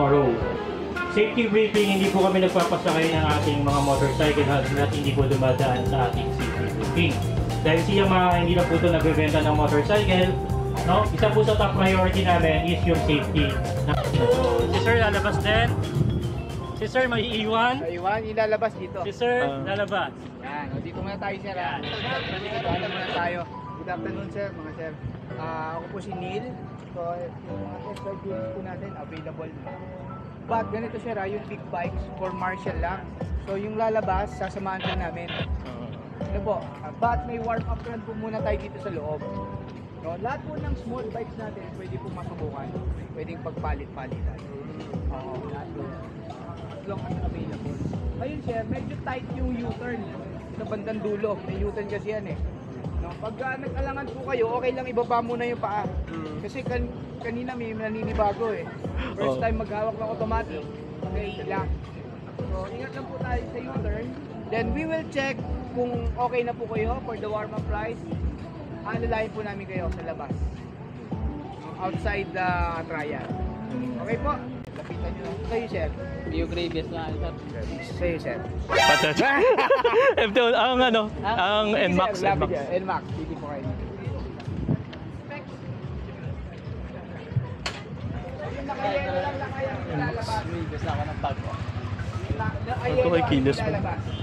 tomorrow. Safety briefing, hindi po kami nagpapasakay ng ating mga motorcycle at hindi po dumadaan sa ating safety briefing. Dahil si Yamaha hindi na po ito nagbebenta ng motorcycle, no? Isa po sa top priority namin is yung safety. So, si Sir lalabas din. Si Sir may iiwan. Iwan, ilalabas dito. Si Sir lalabas. Yan, o, dito muna tayo sir. Dito muna tayo. Good afternoon sir, mga sir. Ako po si Neil. So, yung mga test ride units po natin available na. But ganito sir, yung big bikes for martial lang. So yung lalabas, sasamahan po namin. Ano po? But may warm up run po muna tayo dito sa loob. No, lahat po ng small bikes natin pwede po masubukan. Pwedeng pagpalit-palitan. Oo, lahat po. As long as available. Ayun sir, medyo tight yung U-turn sa bandang dulo. May U-turn kasi yan eh. No, pag nag-alangan po kayo, okay lang ibaba muna yung paa. Kasi kanina may naninibago eh. First time maghawak ng automatic, okay lang. So ingat lang po tayo sa U-turn. Then we will check kung okay na po kayo for the warm-up ride. Alalahin po namin kayo sa labas. Outside the trial. Okay po? Lapitan nyo lang. Sa'yo, sir. Bio Gravies na, sir. Sa'yo, sir. Patat. FTO, ang ano, ang NMAX. NMAX. Sige po kayo. Yung nakayelo lang kaya lalabas. Gravies na ako ng bago. Ito kay Kilos mo.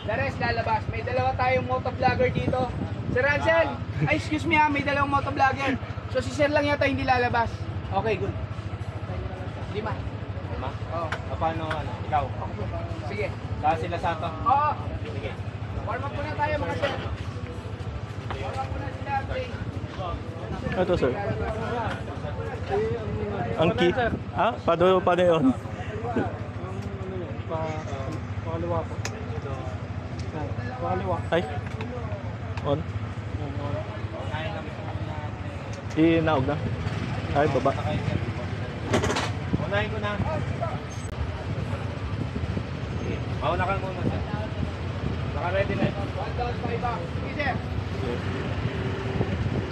The rest lalabas. May dalawa tayong motovlogger dito. Sir Ansel, ay excuse me ha, may dalawang motovlogger. So si Sir lang yata hindi lalabas. Okay, good. 5. Oo. Paano, ano, ikaw? Sige. Lahat sila sa ito? Oo. Sige. Warm up muna tayo mga sir. Warm up muna sila. Ito sir. Ang key. Ha? Paano yun? Pakaliwa po. Pakaliwa. Ay. On. Inaog na. Ay, baba. Unahin ko na. Mauna ka muna, sir. Naka-ready na. 1,500. Sige sir.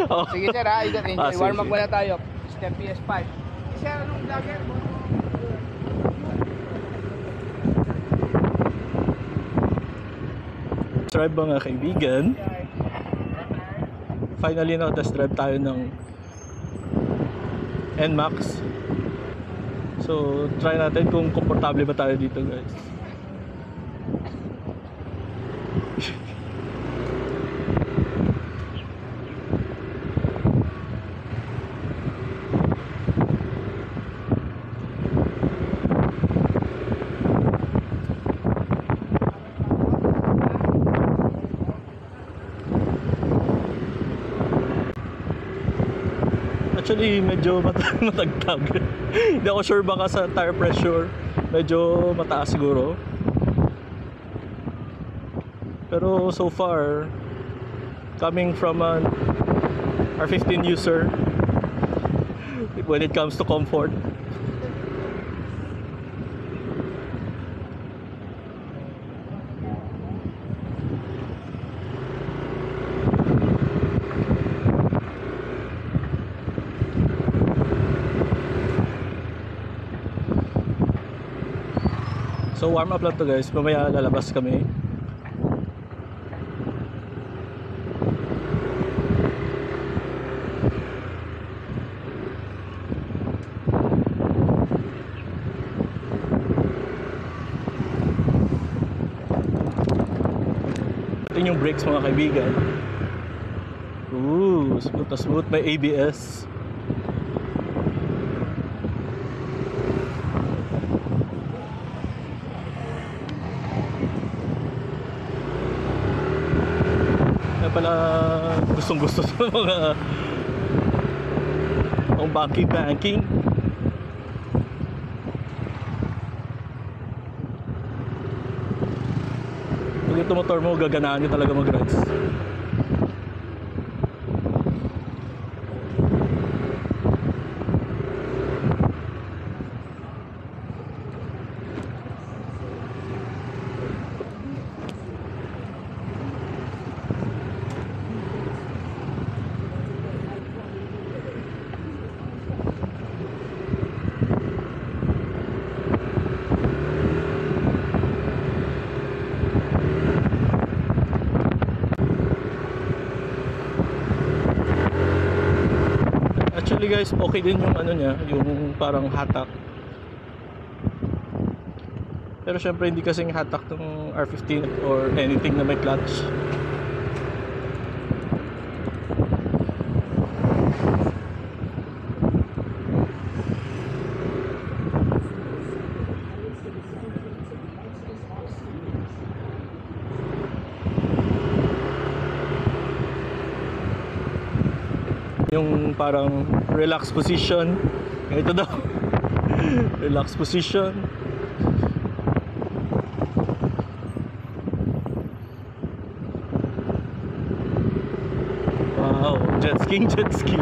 Oh. Sige sir ha, enjoy. Sige, Warm up sige. muna tayo. Step PS5. Sir, anong vlogger? Drive mga kaibigan. Finally na test drive tayo ng NMAX. So try natin kung komportable ba tayo dito guys. Actually, medyo matagtag. Hindi ako sure baka sa tire pressure. Medyo mataas siguro. Pero so far, coming from an R15 user, when it comes to comfort, so warm up lang to guys, mamaya lalabas kami. Ito yung brakes mga kaibigan. Smooth na smooth, may ABS. Pala gustong gusto sa mga ang banking pag ito motor mo gaganaan nyo talaga mag-rides. Actually guys, okay din yung ano niya, yung parang hatak. Pero syempre hindi kasing hatak ng R15 or anything na may clutch. Yung parang relax position. Ito daw. Relax position. Wow, jet ski, jet ski.